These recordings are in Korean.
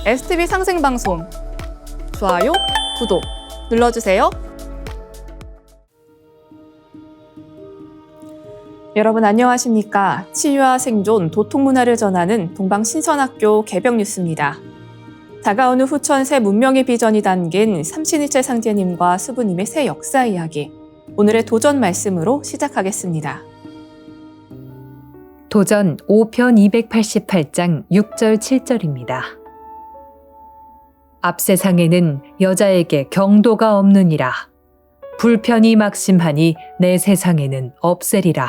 STV 상생방송 좋아요, 구독 눌러주세요. 여러분 안녕하십니까? 치유와 생존, 도통문화를 전하는 동방신선학교 개벽 뉴스입니다. 다가오는 후천 새 문명의 비전이 담긴 삼신일체 상제님과 수부님의 새 역사 이야기, 오늘의 도전 말씀으로 시작하겠습니다. 도전 5편 288장 6절 7절입니다. 앞세상에는 여자에게 경도가 없느니라. 불편이 막심하니 내 세상에는 없으리라.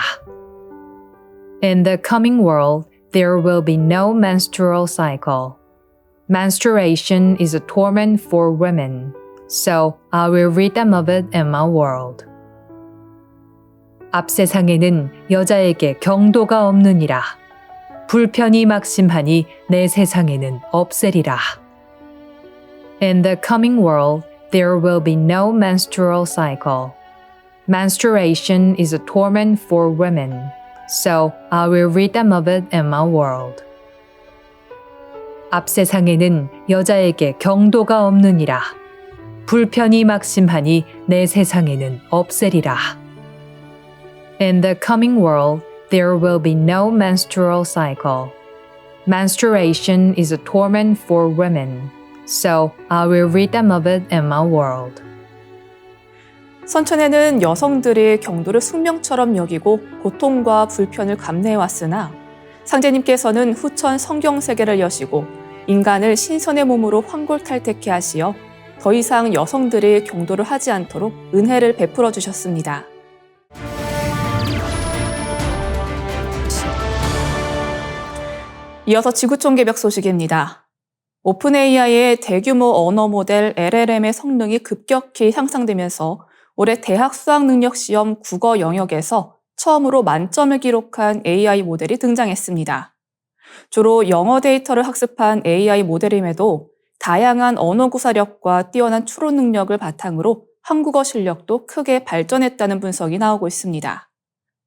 In the coming world, there will be no menstrual cycle. Menstruation is a torment for women, so I will rid them of it in my world. 앞세상에는 여자에게 경도가 없느니라. 불편이 막심하니 내 세상에는 없으리라. In the coming world, there will be no menstrual cycle. Menstruation is a torment for women, so I will rid them of it in my world. 앞세상에는 여자에게 경도가 없느니라. 불편이 막심하니 내 세상에는 없으리라. In the coming world, there will be no menstrual cycle. Menstruation is a torment for women, so I will rid them of it in my world. 선천에는 여성들이 경도를 숙명처럼 여기고 고통과 불편을 감내해왔으나 상제님께서는 후천 성경세계를 여시고 인간을 신선의 몸으로 환골탈태케 하시어 더 이상 여성들이 경도를 하지 않도록 은혜를 베풀어 주셨습니다. 이어서 지구촌 개벽 소식입니다. 오픈AI의 대규모 언어 모델 LLM의 성능이 급격히 향상되면서 올해 대학 수학능력시험 국어 영역에서 처음으로 만점을 기록한 AI 모델이 등장했습니다. 주로 영어 데이터를 학습한 AI 모델임에도 다양한 언어 구사력과 뛰어난 추론 능력을 바탕으로 한국어 실력도 크게 발전했다는 분석이 나오고 있습니다.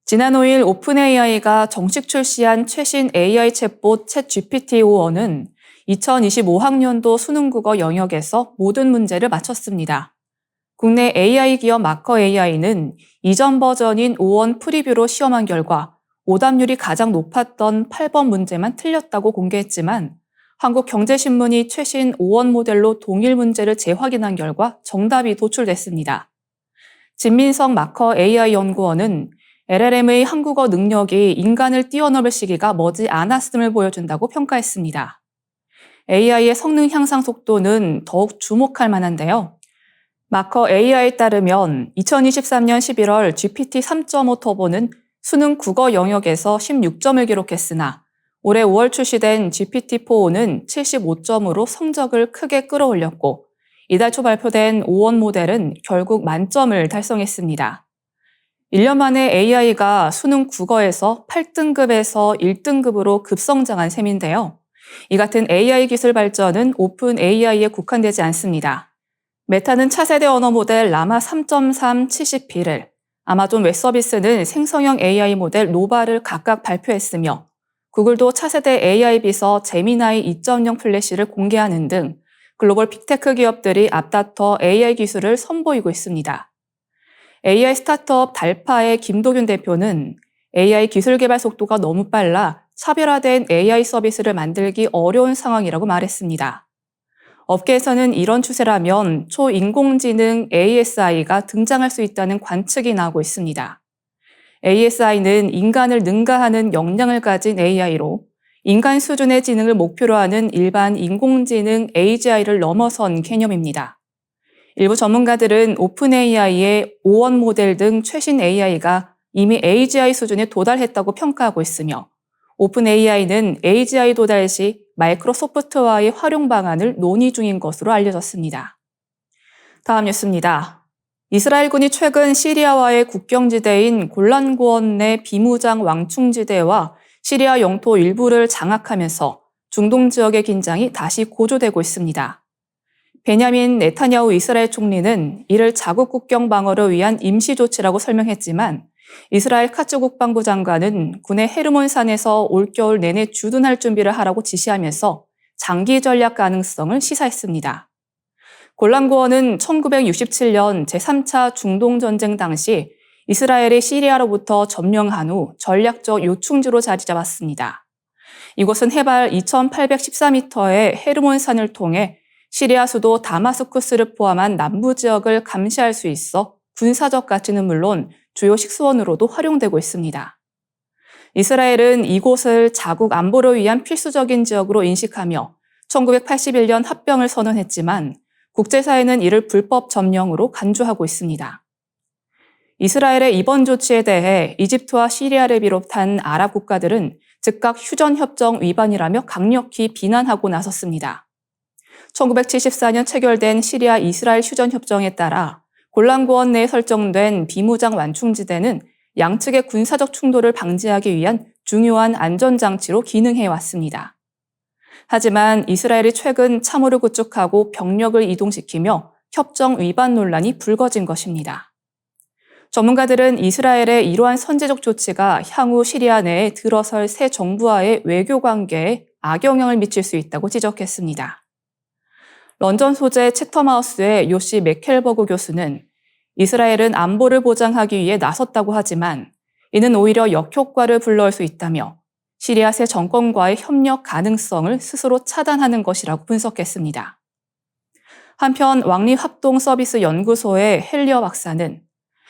지난 5일 오픈AI가 정식 출시한 최신 AI 챗봇 챗GPT-5는 2025학년도 수능국어 영역에서 모든 문제를 마쳤습니다. 국내 AI 기업 마커AI는 이전 버전인 5원 프리뷰로 시험한 결과 오답률이 가장 높았던 8번 문제만 틀렸다고 공개했지만 한국경제신문이 최신 5원 모델로 동일 문제를 재확인한 결과 정답이 도출됐습니다. 진민성 마커AI 연구원은 LLM의 한국어 능력이 인간을 뛰어넘을 시기가 머지 않았음을 보여준다고 평가했습니다. AI의 성능 향상 속도는 더욱 주목할 만한데요. 마커AI에 따르면 2023년 11월 GPT 3.5 터보는 수능 국어 영역에서 16점을 기록했으나 올해 5월 출시된 GPT-4는 75점으로 성적을 크게 끌어올렸고 이달 초 발표된 5원 모델은 결국 만점을 달성했습니다. 1년 만에 AI가 수능 국어에서 8등급에서 1등급으로 급성장한 셈인데요. 이 같은 AI 기술 발전은 오픈AI에 국한되지 않습니다. 메타는 차세대 언어 모델 라마 3.3 70B를, 아마존 웹서비스는 생성형 AI 모델 노바를 각각 발표했으며 구글도 차세대 AI 비서 제미나이 2.0 플래시를 공개하는 등 글로벌 빅테크 기업들이 앞다퉈 AI 기술을 선보이고 있습니다. AI 스타트업 달파의 김도균 대표는 AI 기술 개발 속도가 너무 빨라 차별화된 AI 서비스를 만들기 어려운 상황이라고 말했습니다. 업계에서는 이런 추세라면 초인공지능 ASI가 등장할 수 있다는 관측이 나오고 있습니다. ASI는 인간을 능가하는 역량을 가진 AI로 인간 수준의 지능을 목표로 하는 일반 인공지능 AGI를 넘어선 개념입니다. 일부 전문가들은 오픈AI의 5원 모델 등 최신 AI가 이미 AGI 수준에 도달했다고 평가하고 있으며 오픈AI는 AGI 도달 시 마이크로소프트와의 활용 방안을 논의 중인 것으로 알려졌습니다. 다음 뉴스입니다. 이스라엘군이 최근 시리아와의 국경지대인 골란고원 내 비무장 왕충지대와 시리아 영토 일부를 장악하면서 중동 지역의 긴장이 다시 고조되고 있습니다. 베냐민 네타냐후 이스라엘 총리는 이를 자국 국경 방어를 위한 임시 조치라고 설명했지만 이스라엘 카츠 국방부 장관은 군의 헤르몬산에서 올겨울 내내 주둔할 준비를 하라고 지시하면서 장기 전략 가능성을 시사했습니다. 골란구원은 1967년 제3차 중동전쟁 당시 이스라엘이 시리아로부터 점령한 후 전략적 요충지로 자리 잡았습니다. 이곳은 해발 2,814m의 헤르몬산을 통해 시리아 수도 다마스쿠스를 포함한 남부 지역을 감시할 수 있어 군사적 가치는 물론 주요 식수원으로도 활용되고 있습니다. 이스라엘은 이곳을 자국 안보를 위한 필수적인 지역으로 인식하며 1981년 합병을 선언했지만 국제사회는 이를 불법 점령으로 간주하고 있습니다. 이스라엘의 이번 조치에 대해 이집트와 시리아를 비롯한 아랍 국가들은 즉각 휴전협정 위반이라며 강력히 비난하고 나섰습니다. 1974년 체결된 시리아 이스라엘 휴전협정에 따라 골란고원 내에 설정된 비무장 완충지대는 양측의 군사적 충돌을 방지하기 위한 중요한 안전장치로 기능해 왔습니다. 하지만 이스라엘이 최근 참호를 구축하고 병력을 이동시키며 협정 위반 논란이 불거진 것입니다. 전문가들은 이스라엘의 이러한 선제적 조치가 향후 시리아 내에 들어설 새 정부와의 외교 관계에 악영향을 미칠 수 있다고 지적했습니다. 런던 소재 채텀하우스의 요시 메켈버그 교수는 이스라엘은 안보를 보장하기 위해 나섰다고 하지만 이는 오히려 역효과를 불러올 수 있다며 시리아 새 정권과의 협력 가능성을 스스로 차단하는 것이라고 분석했습니다. 한편 왕립합동서비스연구소의 헬리어 박사는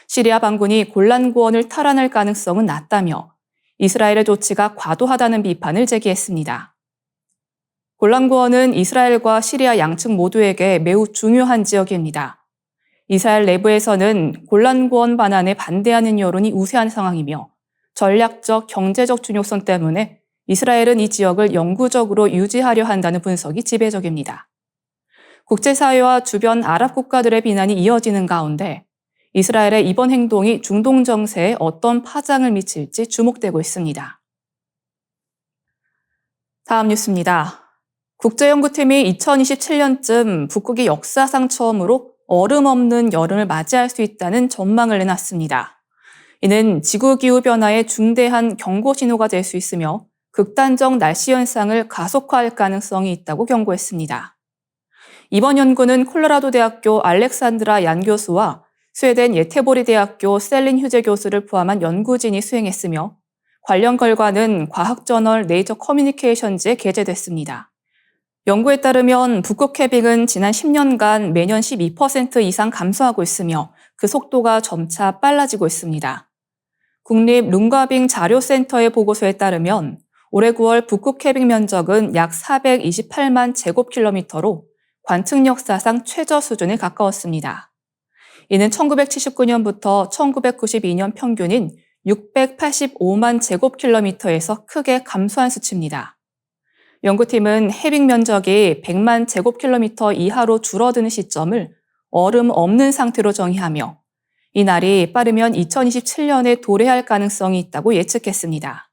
시리아 반군이 골란고원을 탈환할 가능성은 낮다며 이스라엘의 조치가 과도하다는 비판을 제기했습니다. 골란고원은 이스라엘과 시리아 양측 모두에게 매우 중요한 지역입니다. 이스라엘 내부에서는 골란고원 반환에 반대하는 여론이 우세한 상황이며 전략적, 경제적 중요성 때문에 이스라엘은 이 지역을 영구적으로 유지하려 한다는 분석이 지배적입니다. 국제사회와 주변 아랍 국가들의 비난이 이어지는 가운데 이스라엘의 이번 행동이 중동 정세에 어떤 파장을 미칠지 주목되고 있습니다. 다음 뉴스입니다. 국제연구팀이 2027년쯤 북극이 역사상 처음으로 얼음 없는 여름을 맞이할 수 있다는 전망을 내놨습니다. 이는 지구기후변화의 중대한 경고 신호가 될 수 있으며 극단적 날씨 현상을 가속화할 가능성이 있다고 경고했습니다. 이번 연구는 콜로라도 대학교 알렉산드라 얀 교수와 스웨덴 예테보리 대학교 셀린 휴제 교수를 포함한 연구진이 수행했으며 관련 결과는 과학저널 네이처 커뮤니케이션즈에 게재됐습니다. 연구에 따르면 북극 해빙은 지난 10년간 매년 12% 이상 감소하고 있으며 그 속도가 점차 빨라지고 있습니다. 국립 룽가빙 자료센터의 보고서에 따르면 올해 9월 북극 해빙 면적은 약 428만 제곱킬로미터로 관측 역사상 최저 수준에 가까웠습니다. 이는 1979년부터 1992년 평균인 685만 제곱킬로미터에서 크게 감소한 수치입니다. 연구팀은 해빙 면적이 100만 제곱킬로미터 이하로 줄어드는 시점을 얼음 없는 상태로 정의하며 이 날이 빠르면 2027년에 도래할 가능성이 있다고 예측했습니다.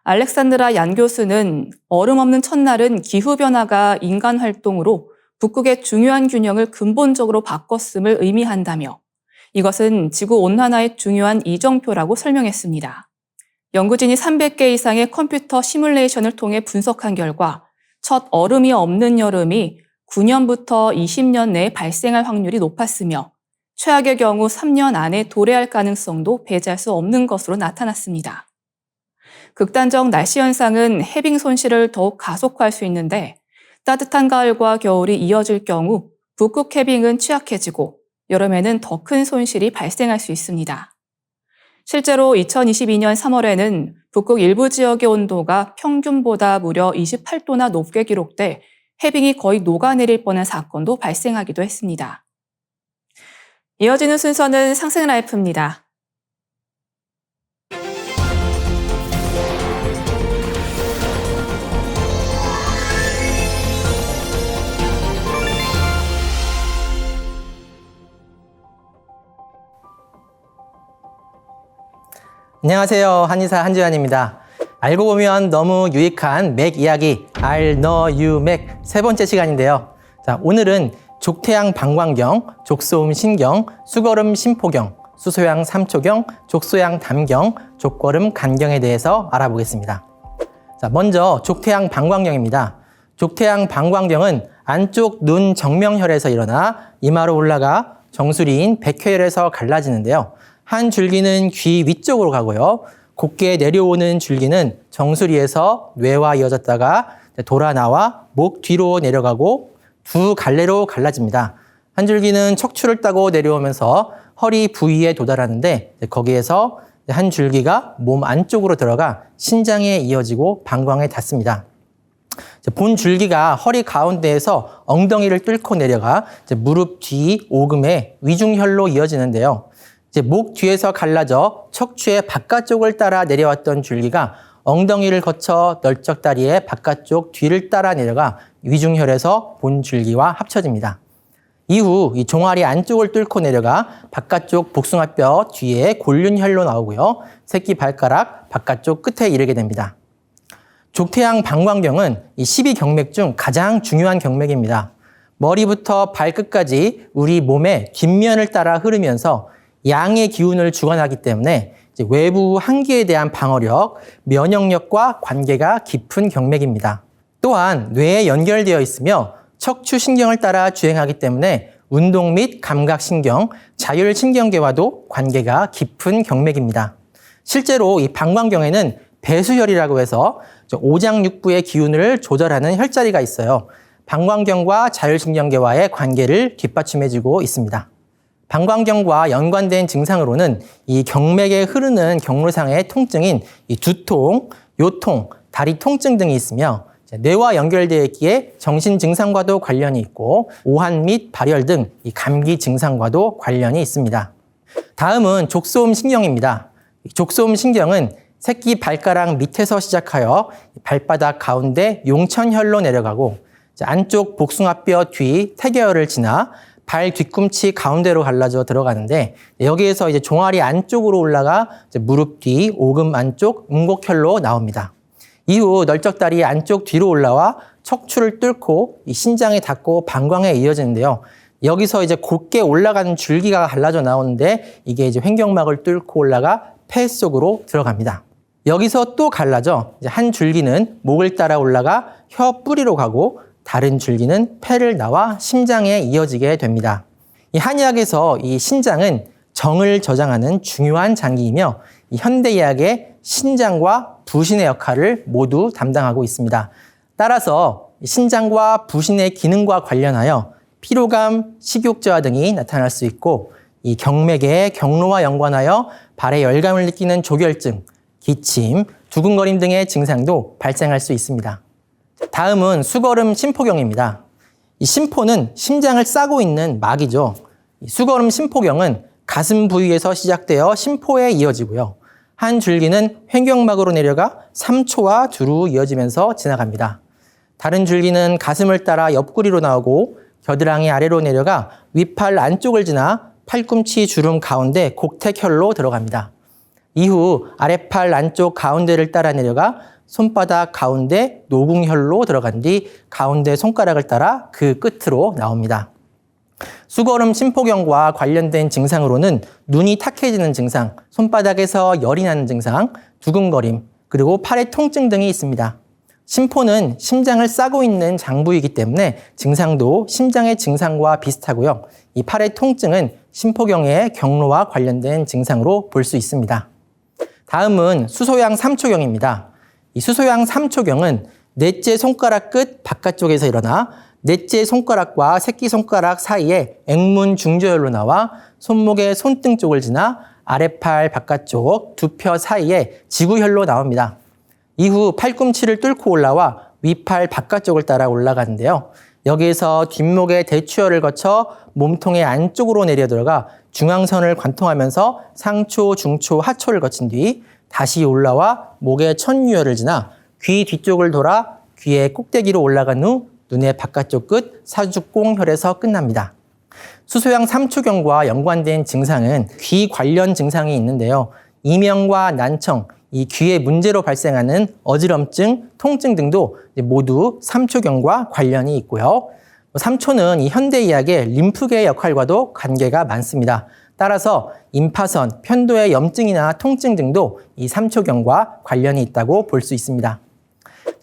알렉산드라 얀 교수는 얼음 없는 첫날은 기후변화가 인간 활동으로 북극의 중요한 균형을 근본적으로 바꿨음을 의미한다며 이것은 지구온난화의 중요한 이정표라고 설명했습니다. 연구진이 300개 이상의 컴퓨터 시뮬레이션을 통해 분석한 결과 첫 얼음이 없는 여름이 9년부터 20년 내에 발생할 확률이 높았으며 최악의 경우 3년 안에 도래할 가능성도 배제할 수 없는 것으로 나타났습니다. 극단적 날씨 현상은 해빙 손실을 더욱 가속화할 수 있는데 따뜻한 가을과 겨울이 이어질 경우 북극 해빙은 취약해지고 여름에는 더 큰 손실이 발생할 수 있습니다. 실제로 2022년 3월에는 북극 일부 지역의 온도가 평균보다 무려 28도나 높게 기록돼 해빙이 거의 녹아내릴 뻔한 사건도 발생하기도 했습니다. 이어지는 순서는 상승라이프입니다. 안녕하세요. 한의사 한지환입니다. 알고 보면 너무 유익한 맥 이야기 알, 너, 유, 맥 세 번째 시간인데요. 자, 오늘은 족태양 방광경, 족소음 신경, 수거름 심포경, 수소양 삼초경, 족소양 담경, 족거름 간경에 대해서 알아보겠습니다. 자, 먼저 족태양 방광경입니다. 족태양 방광경은 안쪽 눈 정명혈에서 일어나 이마로 올라가 정수리인 백회혈에서 갈라지는데요. 한 줄기는 귀 위쪽으로 가고요. 곧게 내려오는 줄기는 정수리에서 뇌와 이어졌다가 돌아 나와 목 뒤로 내려가고 두 갈래로 갈라집니다. 한 줄기는 척추를 따고 내려오면서 허리 부위에 도달하는데 거기에서 한 줄기가 몸 안쪽으로 들어가 신장에 이어지고 방광에 닿습니다. 본 줄기가 허리 가운데에서 엉덩이를 뚫고 내려가 무릎 뒤 오금에 위중혈로 이어지는데요. 목 뒤에서 갈라져 척추의 바깥쪽을 따라 내려왔던 줄기가 엉덩이를 거쳐 널쩍다리의 바깥쪽 뒤를 따라 내려가 위중혈에서 본 줄기와 합쳐집니다. 이후 이 종아리 안쪽을 뚫고 내려가 바깥쪽 복숭아뼈 뒤에 골륜혈로 나오고요. 새끼 발가락 바깥쪽 끝에 이르게 됩니다. 족태양 방광경은 이 12경맥 중 가장 중요한 경맥입니다. 머리부터 발끝까지 우리 몸의 뒷면을 따라 흐르면서 양의 기운을 주관하기 때문에 외부 한기에 대한 방어력, 면역력과 관계가 깊은 경맥입니다. 또한 뇌에 연결되어 있으며 척추신경을 따라 주행하기 때문에 운동 및 감각신경, 자율신경계와도 관계가 깊은 경맥입니다. 실제로 이 방광경에는 배수혈이라고 해서 오장육부의 기운을 조절하는 혈자리가 있어요. 방광경과 자율신경계와의 관계를 뒷받침해주고 있습니다. 방광경과 연관된 증상으로는 이 경맥에 흐르는 경로상의 통증인 이 두통, 요통, 다리 통증 등이 있으며 뇌와 연결되어 있기에 정신 증상과도 관련이 있고 오한 및 발열 등 이 감기 증상과도 관련이 있습니다. 다음은 족소음 신경입니다. 족소음 신경은 새끼 발가락 밑에서 시작하여 발바닥 가운데 용천혈로 내려가고 안쪽 복숭아뼈 뒤 태교혈을 지나 발 뒤꿈치 가운데로 갈라져 들어가는데 여기에서 이제 종아리 안쪽으로 올라가 무릎 뒤 오금 안쪽 음곡혈로 나옵니다. 이후 널쩍다리 안쪽 뒤로 올라와 척추를 뚫고 이 신장에 닿고 방광에 이어지는데요. 여기서 이제 곧게 올라가는 줄기가 갈라져 나오는데 이게 이제 횡격막을 뚫고 올라가 폐 속으로 들어갑니다. 여기서 또 갈라져 이제 한 줄기는 목을 따라 올라가 혀 뿌리로 가고 다른 줄기는 폐를 나와 심장에 이어지게 됩니다. 이 한의학에서 이 신장은 정을 저장하는 중요한 장기이며 이 현대의학의 신장과 부신의 역할을 모두 담당하고 있습니다. 따라서 신장과 부신의 기능과 관련하여 피로감, 식욕저하 등이 나타날 수 있고 이 경맥의 경로와 연관하여 발에 열감을 느끼는 조결증, 기침, 두근거림 등의 증상도 발생할 수 있습니다. 다음은 수거름 심포경입니다. 이 심포는 심장을 싸고 있는 막이죠. 이 수거름 심포경은 가슴 부위에서 시작되어 심포에 이어지고요. 한 줄기는 횡격막으로 내려가 삼초와 두루 이어지면서 지나갑니다. 다른 줄기는 가슴을 따라 옆구리로 나오고 겨드랑이 아래로 내려가 윗팔 안쪽을 지나 팔꿈치 주름 가운데 곡택혈로 들어갑니다. 이후 아랫팔 안쪽 가운데를 따라 내려가 손바닥 가운데 노궁혈로 들어간 뒤 가운데 손가락을 따라 그 끝으로 나옵니다. 수거름 심포경과 관련된 증상으로는 눈이 탁해지는 증상, 손바닥에서 열이 나는 증상, 두근거림, 그리고 팔의 통증 등이 있습니다. 심포는 심장을 싸고 있는 장부이기 때문에 증상도 심장의 증상과 비슷하고요. 이 팔의 통증은 심포경의 경로와 관련된 증상으로 볼 수 있습니다. 다음은 수소양 삼초경입니다. 이 수소양 삼초경은 넷째 손가락 끝 바깥쪽에서 일어나 넷째 손가락과 새끼손가락 사이에 액문 중저혈로 나와 손목의 손등 쪽을 지나 아랫팔 바깥쪽 두 펴 사이에 지구혈로 나옵니다. 이후 팔꿈치를 뚫고 올라와 윗팔 바깥쪽을 따라 올라가는데요. 여기에서 뒷목의 대추혈을 거쳐 몸통의 안쪽으로 내려 들어가 중앙선을 관통하면서 상초, 중초, 하초를 거친 뒤 다시 올라와 목의 천유혈을 지나 귀 뒤쪽을 돌아 귀의 꼭대기로 올라간 후 눈의 바깥쪽 끝 사죽공혈에서 끝납니다. 수소양 삼초경과 연관된 증상은 귀 관련 증상이 있는데요. 이명과 난청, 이 귀의 문제로 발생하는 어지럼증, 통증 등도 모두 삼초경과 관련이 있고요. 삼초는 이 현대의학의 림프계의 역할과도 관계가 많습니다. 따라서 임파선, 편도의 염증이나 통증 등도 이 삼초경과 관련이 있다고 볼 수 있습니다.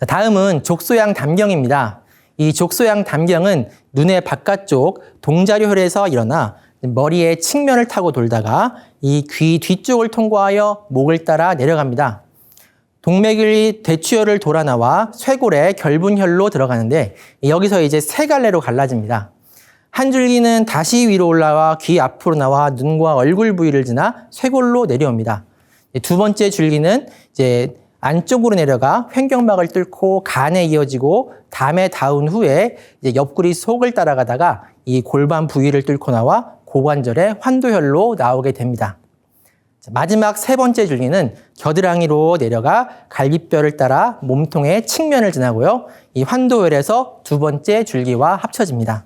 다음은 족소양 담경입니다. 이 족소양 담경은 눈의 바깥쪽 동자료혈에서 일어나 머리의 측면을 타고 돌다가 이 귀 뒤쪽을 통과하여 목을 따라 내려갑니다. 동맥이 대추혈을 돌아 나와 쇄골의 결분혈로 들어가는데 여기서 이제 세 갈래로 갈라집니다. 한 줄기는 다시 위로 올라와 귀 앞으로 나와 눈과 얼굴 부위를 지나 쇄골로 내려옵니다. 두 번째 줄기는 이제 안쪽으로 내려가 횡격막을 뚫고 간에 이어지고 담에 닿은 후에 이제 옆구리 속을 따라가다가 이 골반 부위를 뚫고 나와 고관절의 환도혈로 나오게 됩니다. 마지막 세 번째 줄기는 겨드랑이로 내려가 갈비뼈를 따라 몸통의 측면을 지나고요. 이 환도혈에서 두 번째 줄기와 합쳐집니다.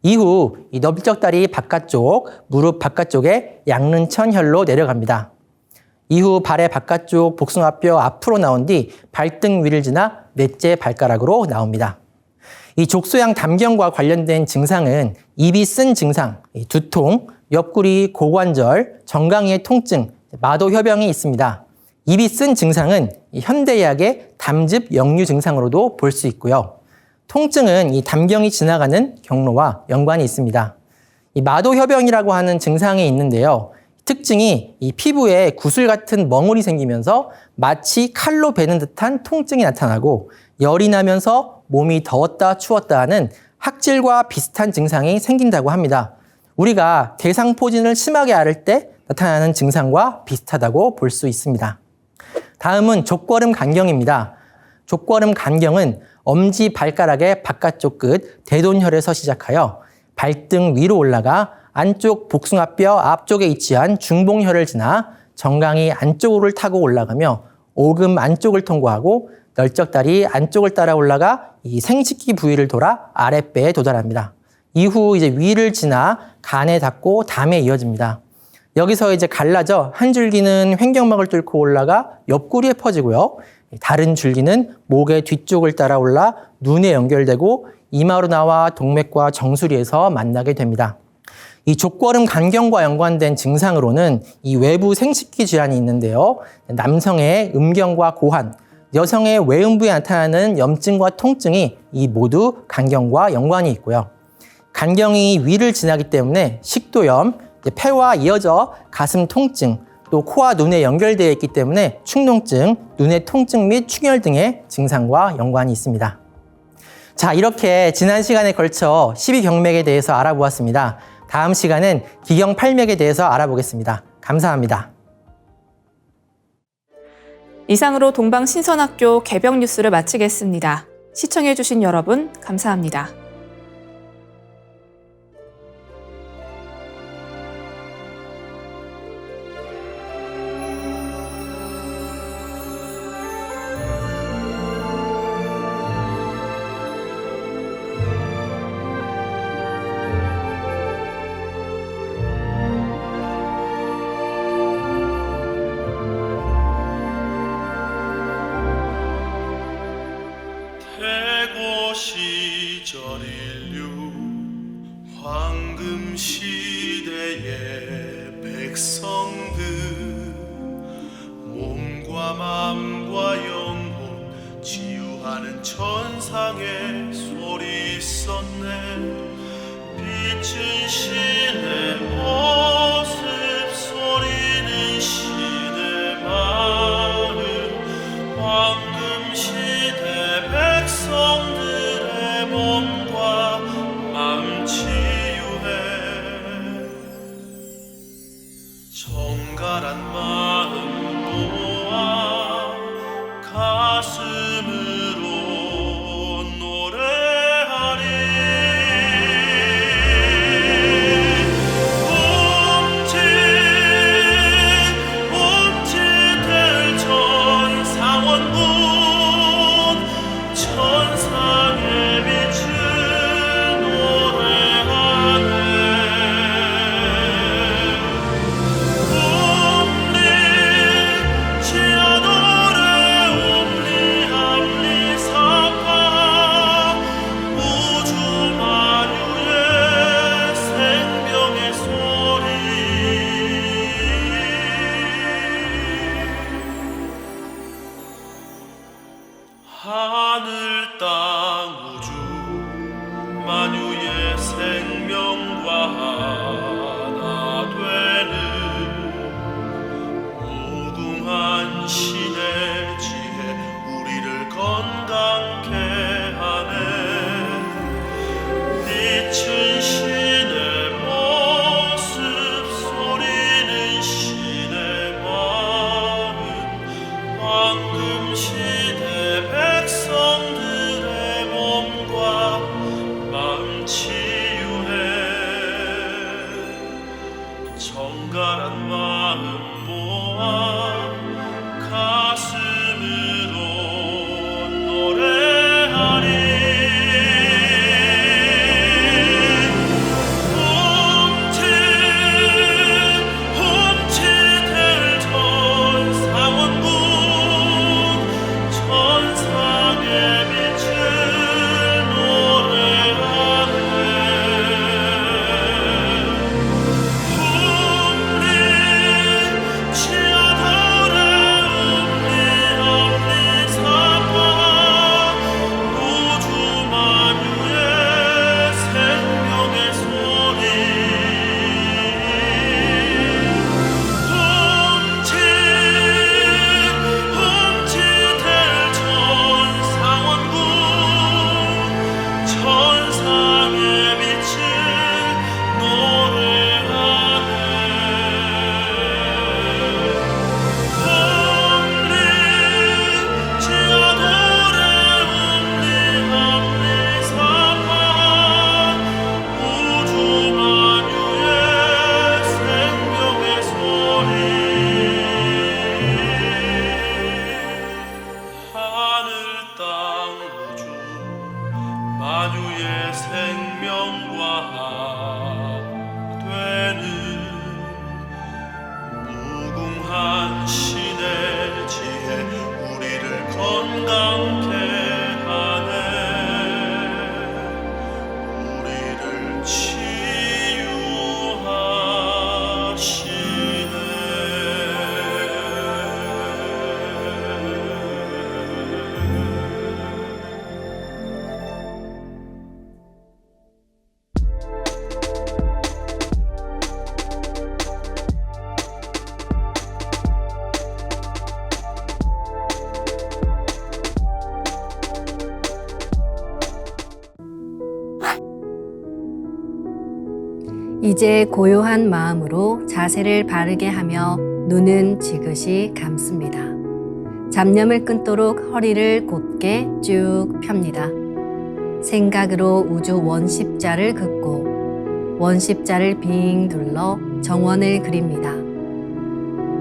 이후 이 넓적다리 바깥쪽, 무릎 바깥쪽에 양른천혈로 내려갑니다. 이후 발의 바깥쪽 복숭아뼈 앞으로 나온 뒤 발등 위를 지나 넷째 발가락으로 나옵니다. 이 족소양 담경과 관련된 증상은 입이 쓴 증상, 두통, 옆구리, 고관절, 정강이의 통증, 마도협영이 있습니다. 입이 쓴 증상은 현대의학의 담즙 역류 증상으로도 볼 수 있고요. 통증은 이 담경이 지나가는 경로와 연관이 있습니다. 이 마도협영이라고 하는 증상이 있는데요. 특징이 이 피부에 구슬 같은 멍울이 생기면서 마치 칼로 베는 듯한 통증이 나타나고 열이 나면서 몸이 더웠다 추웠다 하는 학질과 비슷한 증상이 생긴다고 합니다. 우리가 대상포진을 심하게 앓을 때 나타나는 증상과 비슷하다고 볼 수 있습니다. 다음은 족걸음 간경입니다. 족걸음 간경은 엄지 발가락의 바깥쪽 끝 대돈혈에서 시작하여 발등 위로 올라가 안쪽 복숭아뼈 앞쪽에 위치한 중봉혈을 지나 정강이 안쪽으로 타고 올라가며 오금 안쪽을 통과하고 널쩍다리 안쪽을 따라 올라가 이 생식기 부위를 돌아 아랫배에 도달합니다. 이후 이제 위를 지나 간에 닿고 담에 이어집니다. 여기서 이제 갈라져 한 줄기는 횡격막을 뚫고 올라가 옆구리에 퍼지고요. 다른 줄기는 목의 뒤쪽을 따라 올라 눈에 연결되고 이마로 나와 동맥과 정수리에서 만나게 됩니다. 이 족걸음 간경과 연관된 증상으로는 이 외부 생식기 질환이 있는데요. 남성의 음경과 고환, 여성의 외음부에 나타나는 염증과 통증이 이 모두 간경과 연관이 있고요. 간경이 위를 지나기 때문에 식도염, 폐와 이어져 가슴 통증, 또 코와 눈에 연결되어 있기 때문에 축농증, 눈의 통증 및 충혈 등의 증상과 연관이 있습니다. 자, 이렇게 지난 시간에 걸쳐 12경맥에 대해서 알아보았습니다. 다음 시간은 기경팔맥에 대해서 알아보겠습니다. 감사합니다. 이상으로 동방신선학교 개병 뉴스를 마치겠습니다. 시청해주신 여러분 감사합니다. 시절 인류 황금 시대의 백성들 몸과 마음과 영혼 치유하는 천상의 소리 있었네. 빛은 신의 모습 소리는 신의 마음 황금 시대 백성들의 몸과 마음 치유해. 정갈한 마음 모아 가슴으로 노래하리. 만유의 생명과 하나 되는 무궁한 신의 지혜 우리를 건강케 하네. 빛은 신의 모습 소리는 신의 마음 황금 시대 백성들의 몸과 마음 치유해. 정갈한 마음 모아 가슴으로 노래하리. 홈치될 전사원군 천상의 빛을 노래하네. 홈리 치아들의 음리 사파 우주 만유의 생명의 소리. 홈치될 전사원군 천상의 빛을 노래하네. 홈리 치아돌의 음리 합리 사파 우주 만유의 생명의 소리. 하늘 땅 우주 만유의 생명과 하나 되는 무궁한 신의 지혜 우리를 건강케 하네. 우리를 이제 고요한 마음으로 자세를 바르게 하며 눈은 지그시 감습니다. 잡념을 끊도록 허리를 곧게 쭉 펴니다. 생각으로 우주 원십자를 긋고 원십자를 빙 둘러 정원을 그립니다.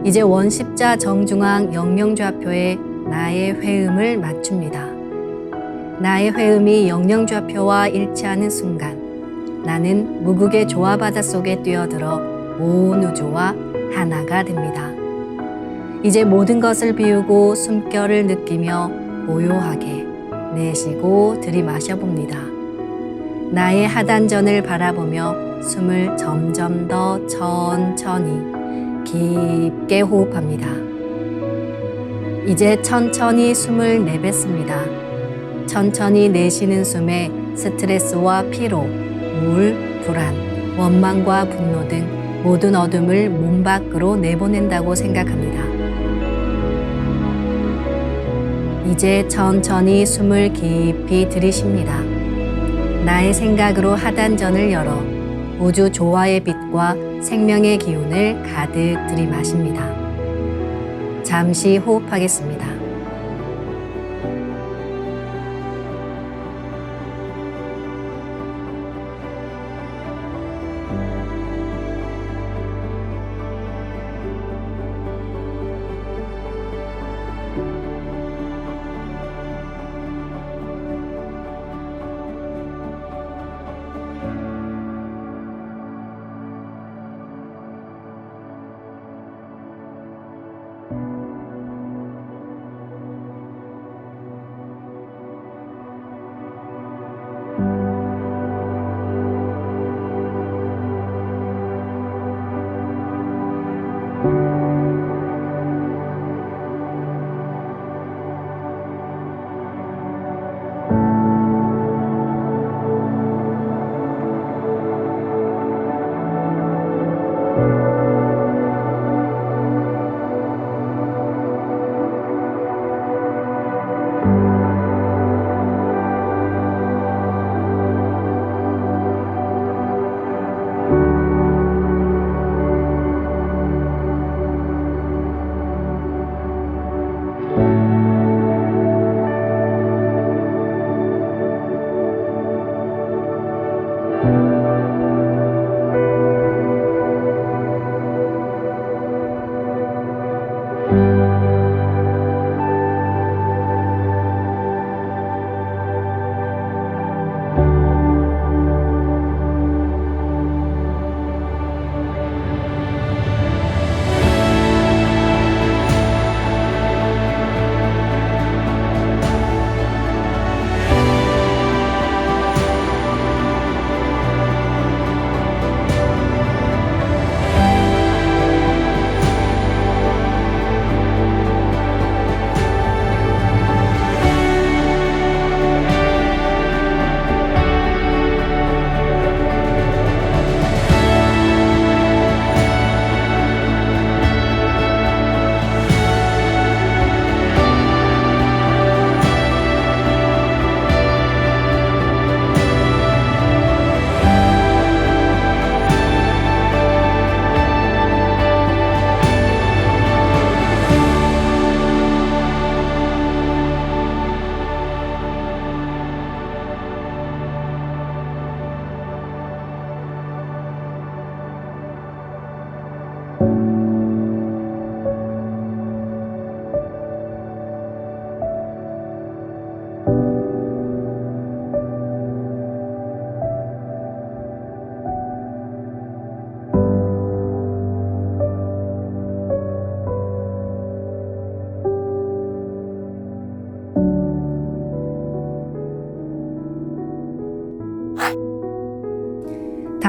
이제 원십자 정중앙 영영좌표에 나의 회음을 맞춥니다. 나의 회음이 영영좌표와 일치하는 순간 나는 무국의 조화바다 속에 뛰어들어 온 우주와 하나가 됩니다. 이제 모든 것을 비우고 숨결을 느끼며 고요하게 내쉬고 들이마셔 봅니다. 나의 하단전을 바라보며 숨을 점점 더 천천히 깊게 호흡합니다. 이제 천천히 숨을 내뱉습니다. 천천히 내쉬는 숨에 스트레스와 피로, 우울, 불안, 원망과 분노 등 모든 어둠을 몸 밖으로 내보낸다고 생각합니다. 이제 천천히 숨을 깊이 들이쉽니다. 나의 생각으로 하단전을 열어 우주 조화의 빛과 생명의 기운을 가득 들이마십니다. 잠시 호흡하겠습니다.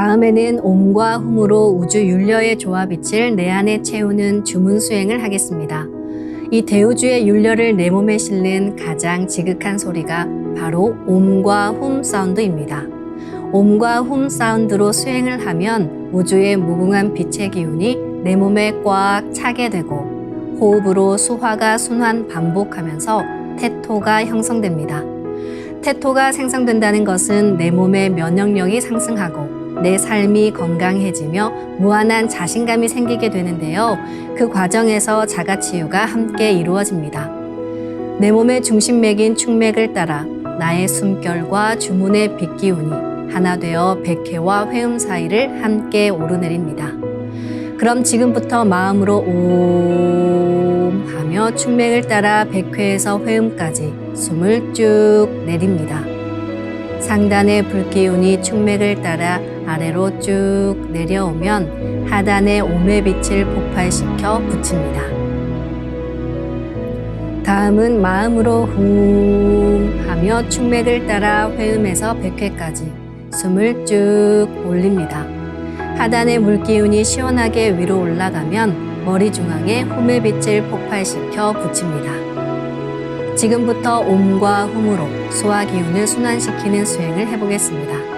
다음에는 옴과 훔으로 우주 율려의 조화빛을 내 안에 채우는 주문 수행을 하겠습니다. 이 대우주의 율려를 내 몸에 실는 가장 지극한 소리가 바로 옴과 훔 사운드입니다. 옴과 훔 사운드로 수행을 하면 우주의 무궁한 빛의 기운이 내 몸에 꽉 차게 되고 호흡으로 수화가 순환 반복하면서 태토가 형성됩니다. 태토가 생성된다는 것은 내 몸의 면역력이 상승하고 내 삶이 건강해지며 무한한 자신감이 생기게 되는데요. 그 과정에서 자가치유가 함께 이루어집니다. 내 몸의 중심맥인 축맥을 따라 나의 숨결과 주문의 빛기운이 하나 되어 백회와 회음 사이를 함께 오르내립니다. 그럼 지금부터 마음으로 옴 하며 축맥을 따라 백회에서 회음까지 숨을 쭉 내립니다. 상단의 불기운이 축맥을 따라 아래로 쭉 내려오면 하단의 옴의 빛을 폭발시켜 붙입니다. 다음은 마음으로 훔 하며 축맥을 따라 회음에서 백회까지 숨을 쭉 올립니다. 하단의 물기운이 시원하게 위로 올라가면 머리 중앙에 홈의 빛을 폭발시켜 붙입니다. 지금부터 옴과 훔으로 소화 기운을 순환시키는 수행을 해보겠습니다.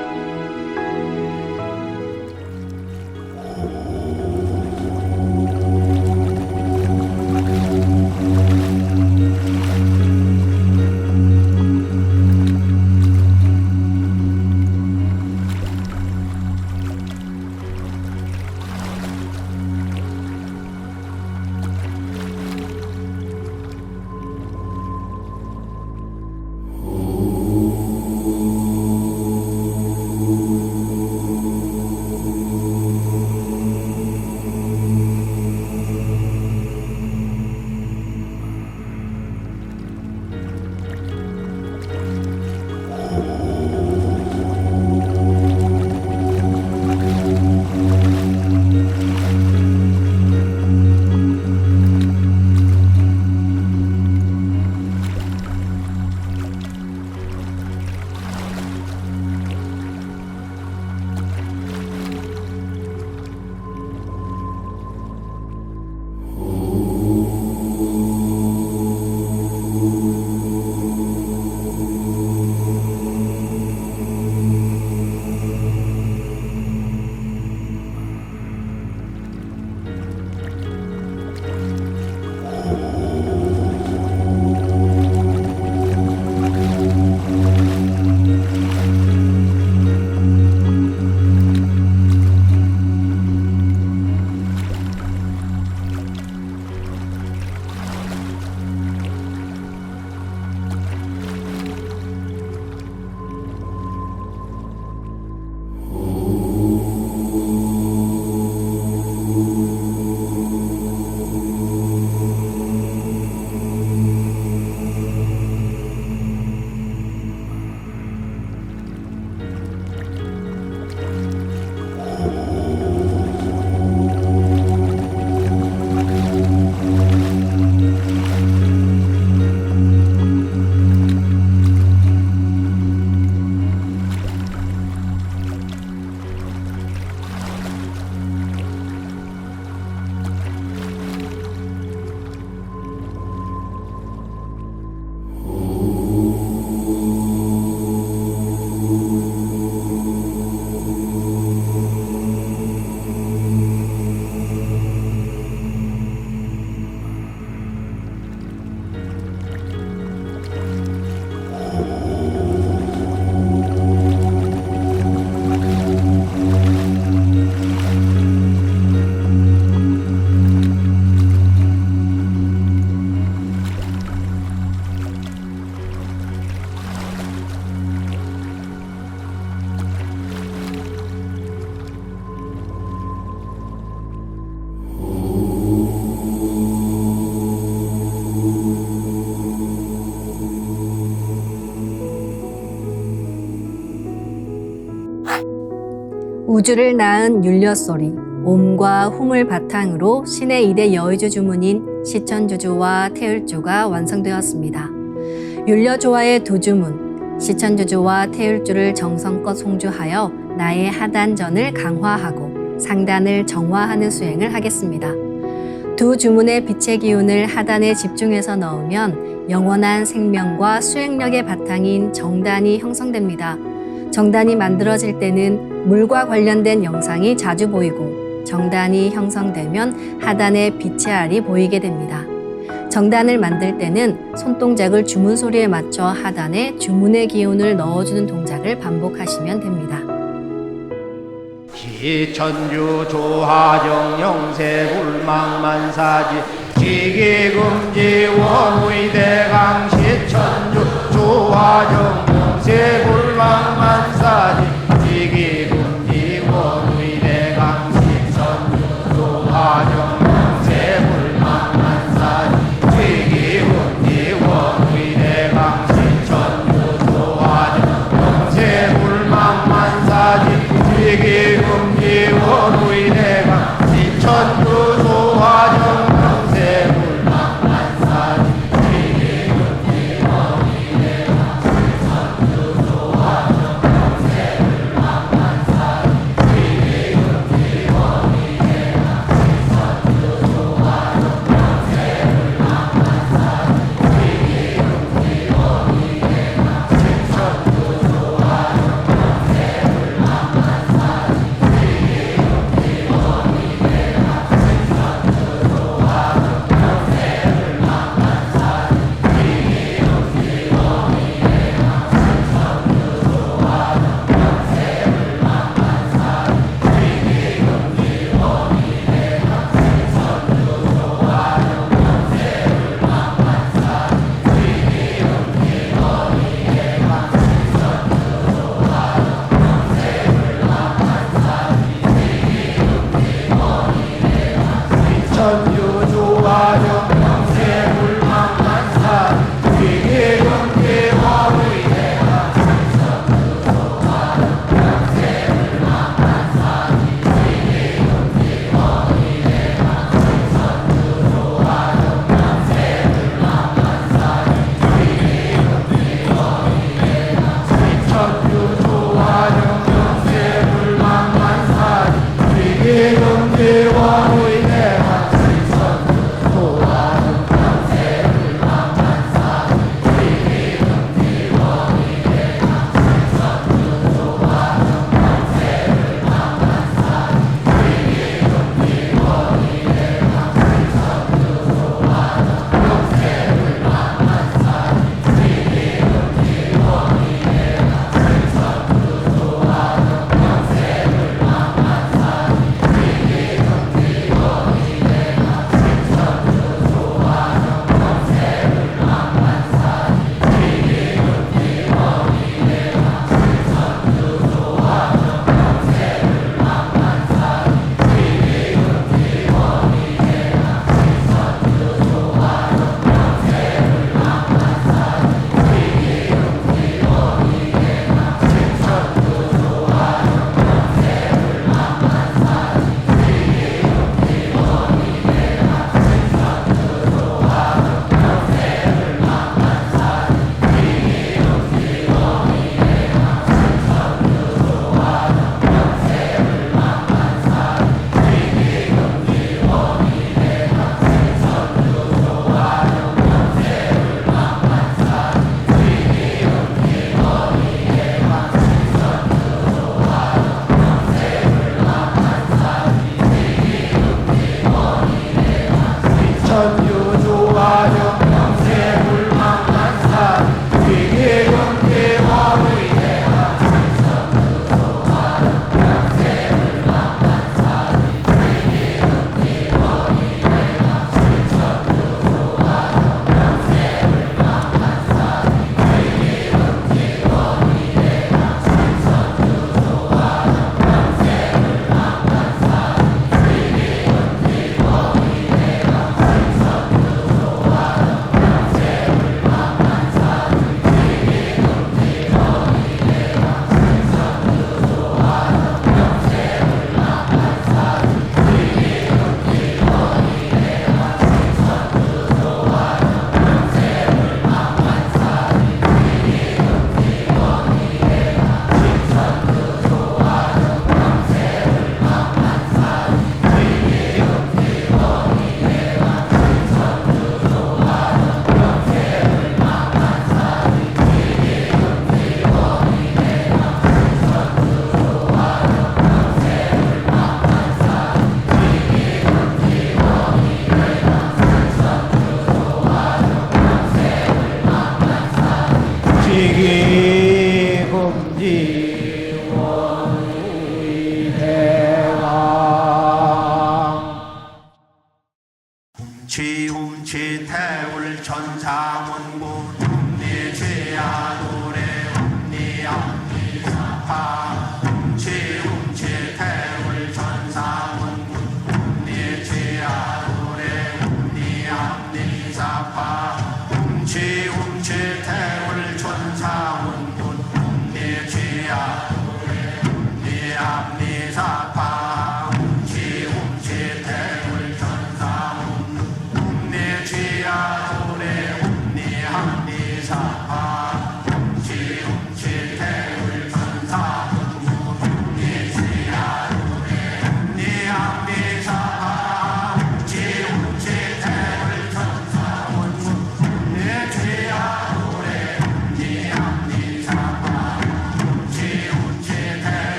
우주를 낳은 율려소리, 옴과 훔을 바탕으로 신의 2대 여의주 주문인 시천주주와 태을주가 완성되었습니다. 율려조화의 두 주문, 시천주주와 태율주를 정성껏 송주하여 나의 하단전을 강화하고 상단을 정화하는 수행을 하겠습니다. 두 주문의 빛의 기운을 하단에 집중해서 넣으면 영원한 생명과 수행력의 바탕인 정단이 형성됩니다. 정단이 만들어질 때는 물과 관련된 영상이 자주 보이고 정단이 형성되면 하단에 빛의 알이 보이게 됩니다. 정단을 만들 때는 손동작을 주문 소리에 맞춰 하단에 주문의 기운을 넣어주는 동작을 반복하시면 됩니다. 시천주 조하정 영세불망만사지 지기금지 원의대강 시천주 조하정 영세불망만사지 지기금지 원의대강 시천주 조하정 영세불망만사지 지기금지 원의대강 시천주 조하정 영세불망만사지 지기금지 원의대강 시천주 조하정 영세불망만사지 지기금지 원의대강 시천주 조하정 영세불망만사지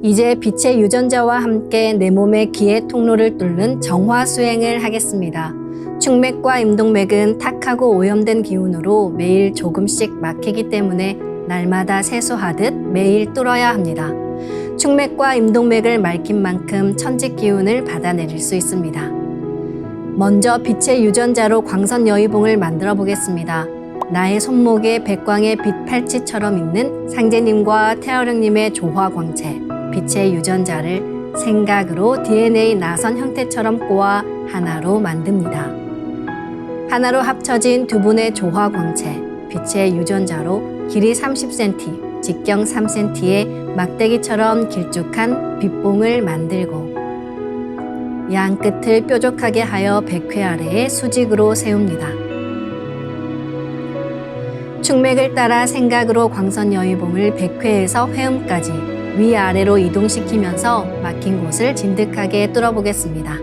이제 빛의 유전자와 함께 내 몸의 기의 통로를 뚫는 정화 수행을 하겠습니다. 충맥과 임동맥은 탁하고 오염된 기운으로 매일 조금씩 막히기 때문에 날마다 세수하듯 매일 뚫어야 합니다. 충맥과 임동맥을 맑힌 만큼 천직 기운을 받아내릴 수 있습니다. 먼저 빛의 유전자로 광선 여의봉을 만들어 보겠습니다. 나의 손목에 백광의 빛 팔찌처럼 있는 상제님과 태어령님의 조화광채, 빛의 유전자를 생각으로 DNA 나선 형태처럼 꼬아 하나로 만듭니다. 하나로 합쳐진 두 분의 조화광채, 빛의 유전자로 길이 30cm, 직경 3cm의 막대기처럼 길쭉한 빛봉을 만들고 양 끝을 뾰족하게 하여 백회 아래에 수직으로 세웁니다. 충맥을 따라 생각으로 광선 여의봉을 백회에서 회음까지 위아래로 이동시키면서 막힌 곳을 진득하게 뚫어보겠습니다.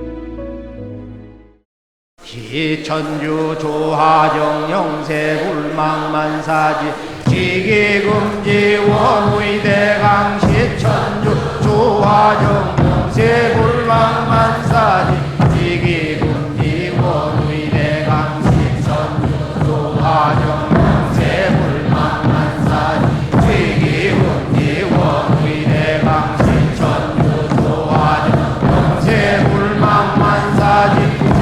기천주 조하정 영세 불망만사지 지기금지 원의대강 시천주 조하정 영세 불망만사지 지기금지 원의대강 시천주 조하정 영세 불망만사지 지기금지 원의대강 시천주 조하정 영세 불망만사지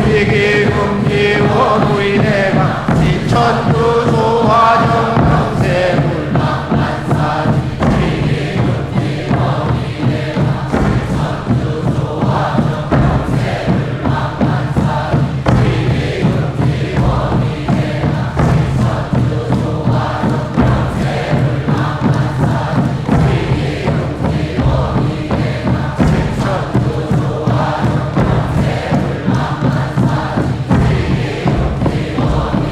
지기금지 원의대강 시천주 조하정 영세 불망만사지 지기금지 원의대강 시천주 조하정 영세 불망만사지 지기금지 원의대강 시천주 조하정 영세 불망만사지 지기금지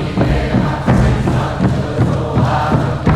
원의대강 시천주 조하정 영세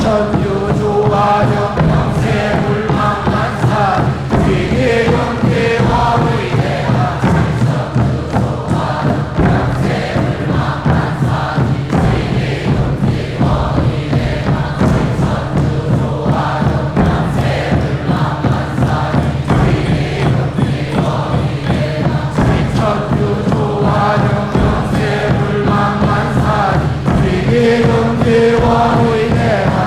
천주 조화정 영세 불망만사 지기금지 원의대강 시천주 조화정 영세 불망만사 지기금지 원의대강 시천주 조화정 영세 불망만사 지기금지 원의대강 시천주 조화정 영세 불망만사 지기금지 원의대강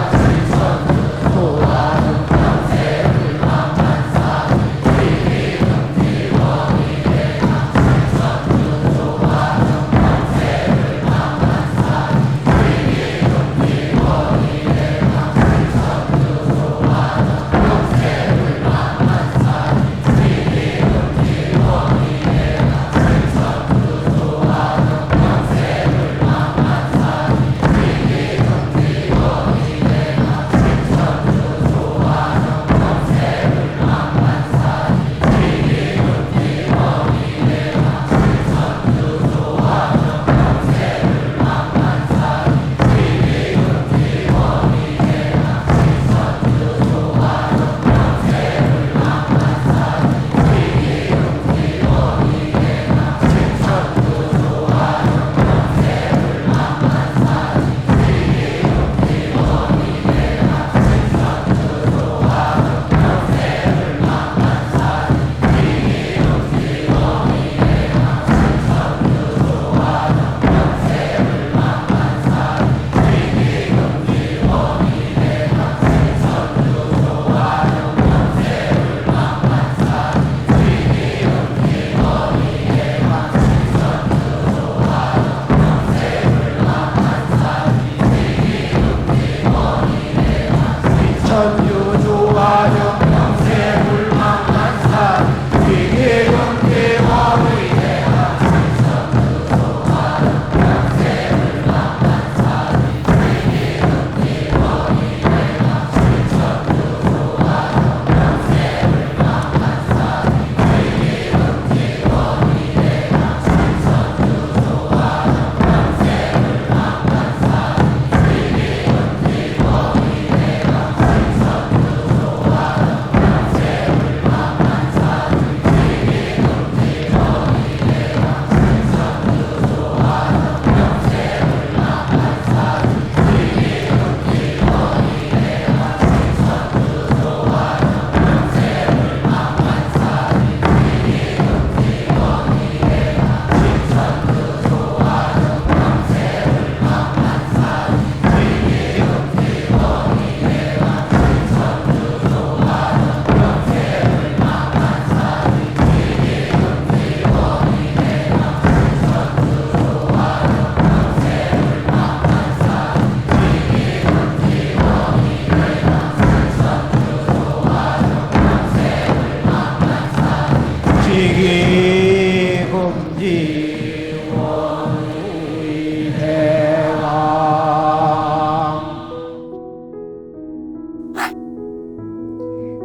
천주 조화정 영세 불망만사 지기금지 원의대강 시천주 조화정 영세 불망만사 지기금지 원의대강 시천주 조화정 영세 불망만사 지기금지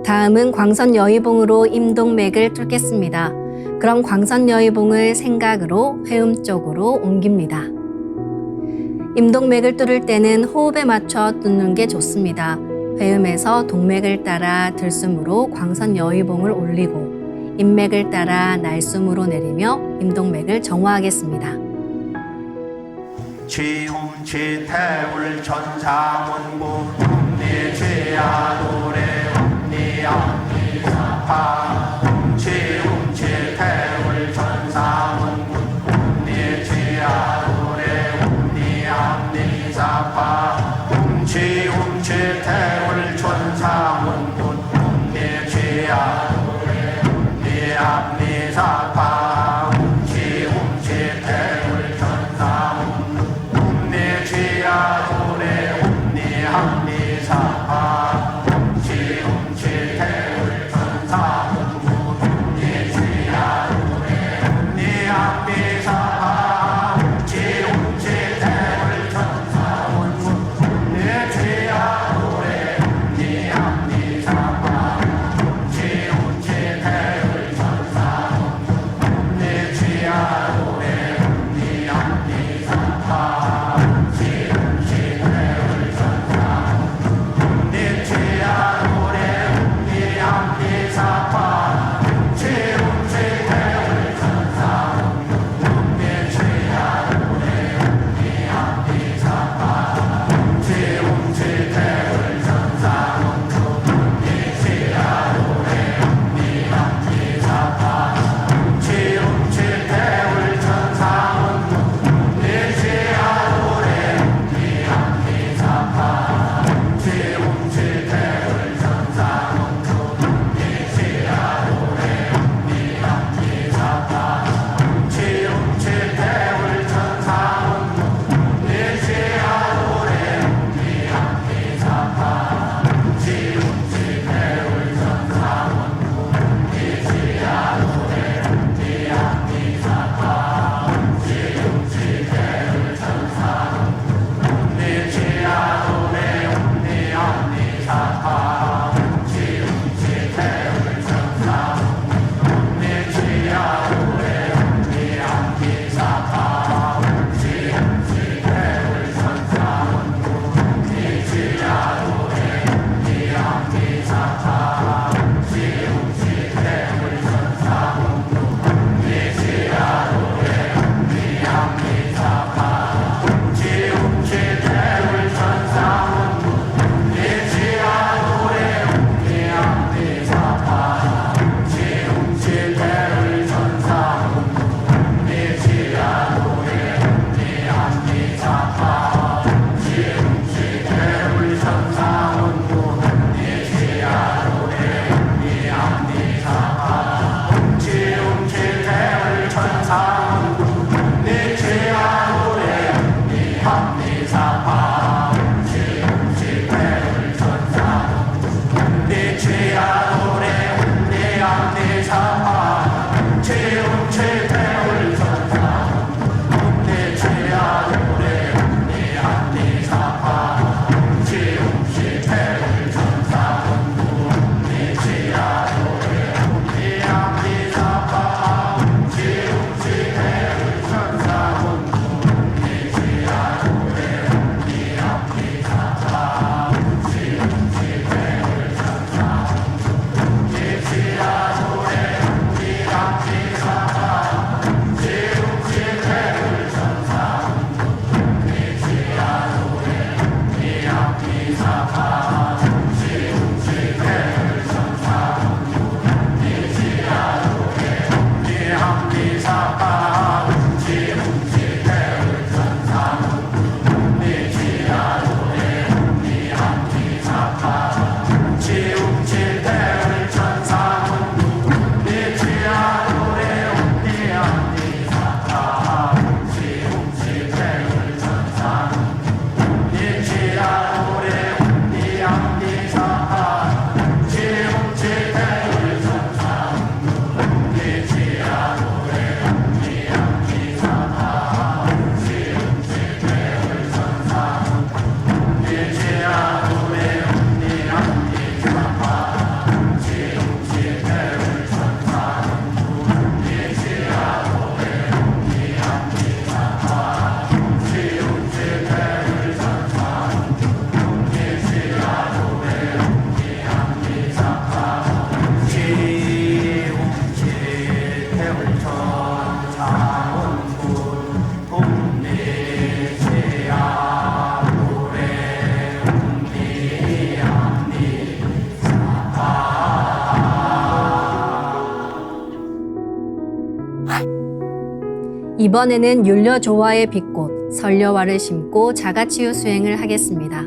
다음은 광선 여의봉으로 임동맥을 뚫겠습니다. 그럼 광선 여의봉을 생각으로 회음 쪽으로 옮깁니다. 임동맥을 뚫을 때는 호흡에 맞춰 뚫는 게 좋습니다. 회음에서 동맥을 따라 들숨으로 광선 여의봉을 올리고 인맥을 따라 날숨으로 내리며 임동맥을 정화하겠습니다. 지움지태울 전사문구 ум니죄야 노래 ум니암니사파 지움지태울 전사문구 ум니죄야 노래 ум니암니사파 지움지태울 전사문구 ум니죄야 노래 ум니암니사파 지움지태울 전사문구 ум니죄야 노래 ум니암니사파 이번에는 율려조화의 빛꽃 설려화를 심고 자가치유 수행을 하겠습니다.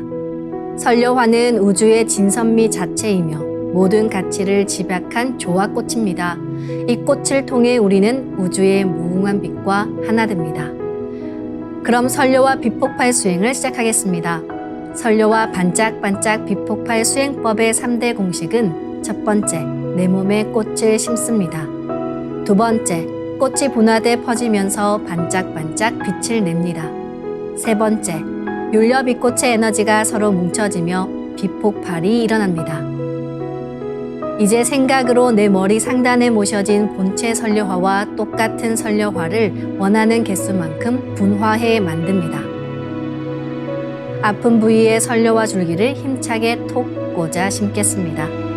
설려화는 우주의 진선미 자체이며 모든 가치를 집약한 조화꽃입니다. 이 꽃을 통해 우리는 우주의 무궁한 빛과 하나 됩니다. 그럼 설려화 빛폭발 수행을 시작하겠습니다. 설려화 반짝반짝 빛폭발 수행법의 3대 공식은 첫 번째, 내 몸에 꽃을 심습니다. 두 번째, 꽃이 분화돼 퍼지면서 반짝반짝 빛을 냅니다. 세 번째, 율려 빛꽃의 에너지가 서로 뭉쳐지며 빛폭발이 일어납니다. 이제 생각으로 내 머리 상단에 모셔진 본체 설려화와 똑같은 설려화를 원하는 개수만큼 분화해 만듭니다. 아픈 부위에 설려화 줄기를 힘차게 톡 꽂아 심겠습니다.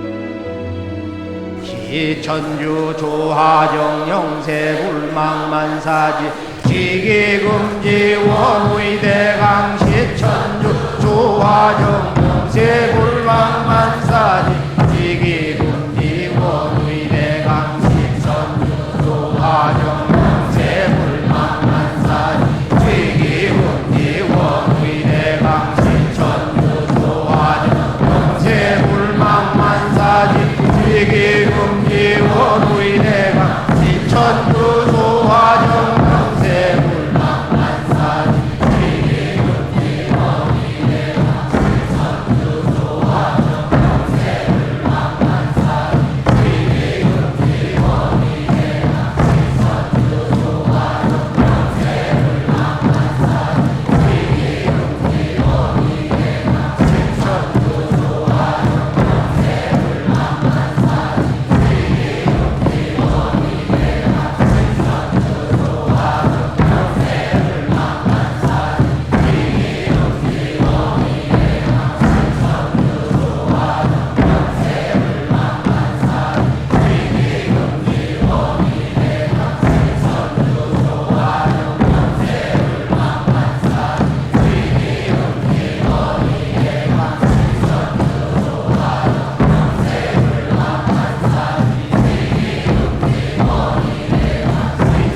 시천주 조화정 영세불망만사지 지기금지 원의대강 시천주 조화정 영세불망만사지 지기금지 원의대강 시천주 조화정 영세불망만사지 지기금지 원의대강 시천주 조화정 영세불망만사지 지기금지 원의대강 시천주 조화정 영세불망만사지 지기금지 원의대강 시천주 조화정 영세불망만사지 지기금지 원의대강 시천주 조화정 영세불망만사지 지기금지 원의대강 시천주 조화정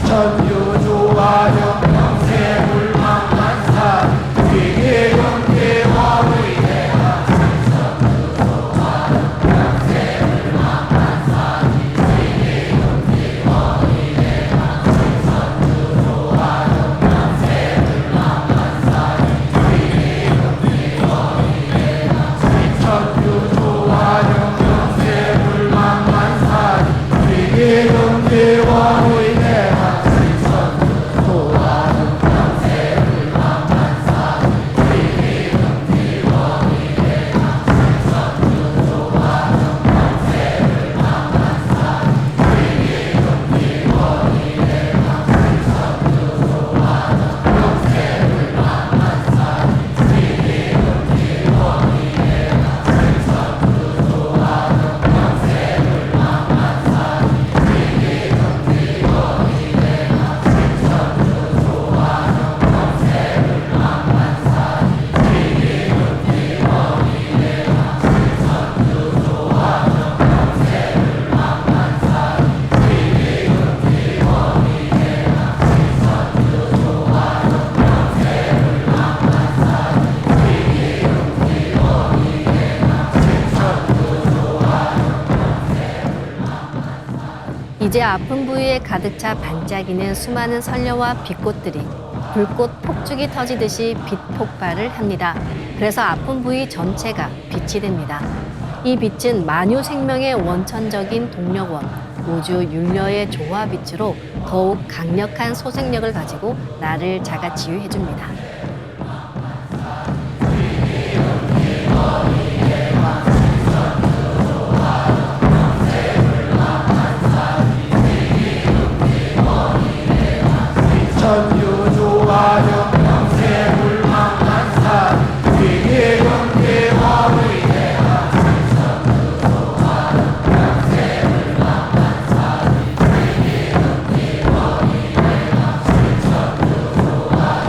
천주 조화정 영세불망만사지 지기금지 원의대강 시천주 조화정 영세불망만사지 지기금지 원의대강 시천주 조화정 영세불망만사지 지기금지 원의대강 시천주 조화정 영세불망만사지 지기금지 원의대강 이제 아픈 부위에 가득 차 반짝이는 수많은 설려와 빛꽃들이 불꽃 폭죽이 터지듯이 빛 폭발을 합니다. 그래서 아픈 부위 전체가 빛이 됩니다. 이 빛은 만유 생명의 원천적인 동력원, 우주 율려의 조화 빛으로 더욱 강력한 소생력을 가지고 나를 자가치유해 줍니다. 천주 조화정 영세불망만사지 지기금지 원의대강 시천주 조화정 영세불망만사지 지기금지 원의대강 시천주 조화정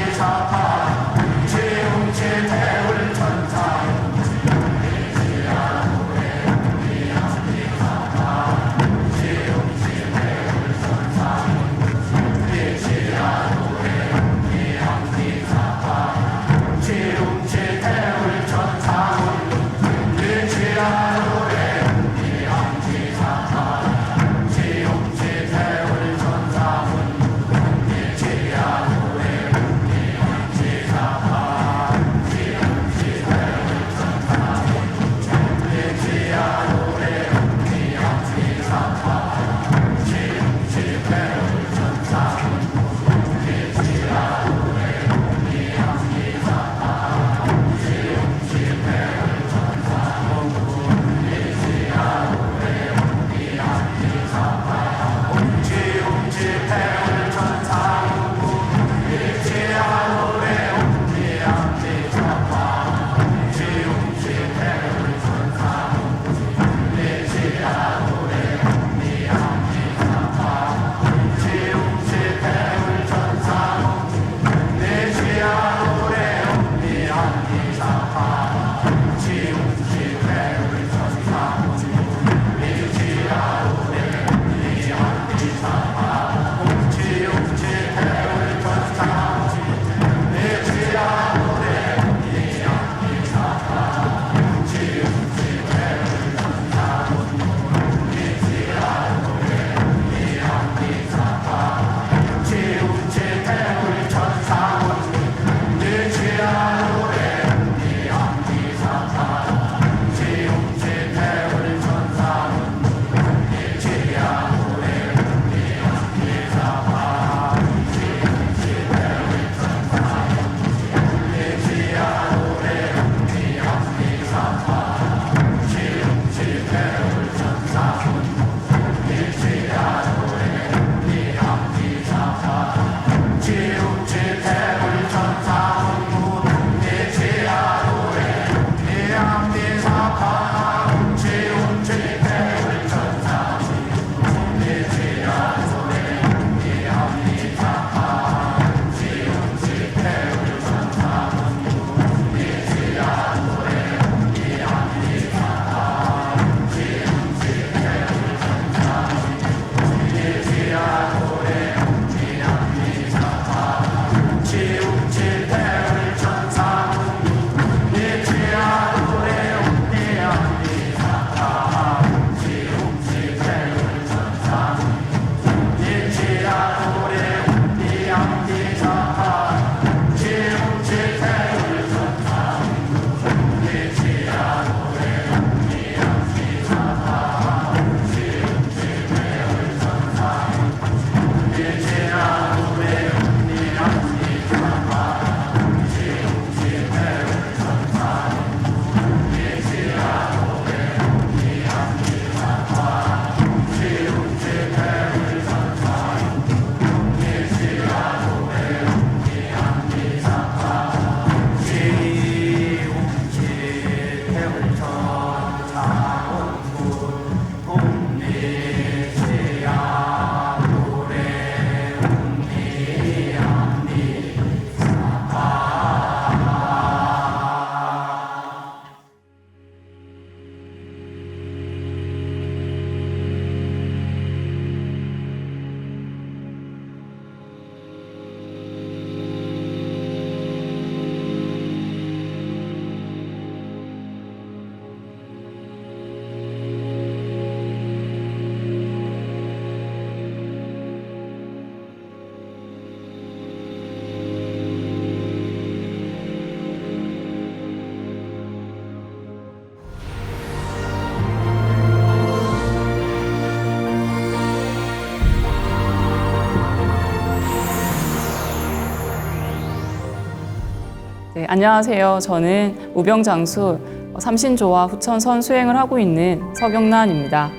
네, 안녕하세요. 저는 우병장수 삼신조와 후천선 수행을 하고 있는 서경란입니다.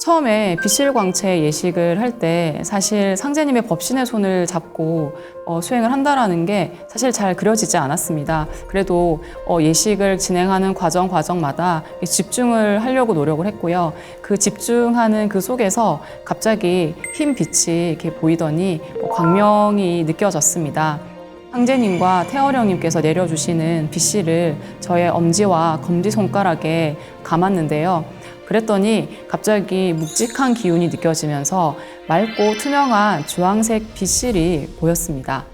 처음에 비실광채 예식을 할 때 사실 상제님의 법신의 손을 잡고 수행을 한다라는 게 사실 잘 그려지지 않았습니다. 그래도 예식을 진행하는 과정마다 집중을 하려고 노력을 했고요. 그 집중하는 그 속에서 갑자기 흰 빛이 이렇게 보이더니 광명이 느껴졌습니다. 상제님과 태어령님께서 내려주시는 빛실을 저의 엄지와 검지손가락에 감았는데요. 그랬더니 갑자기 묵직한 기운이 느껴지면서 맑고 투명한 주황색 빛실이 보였습니다.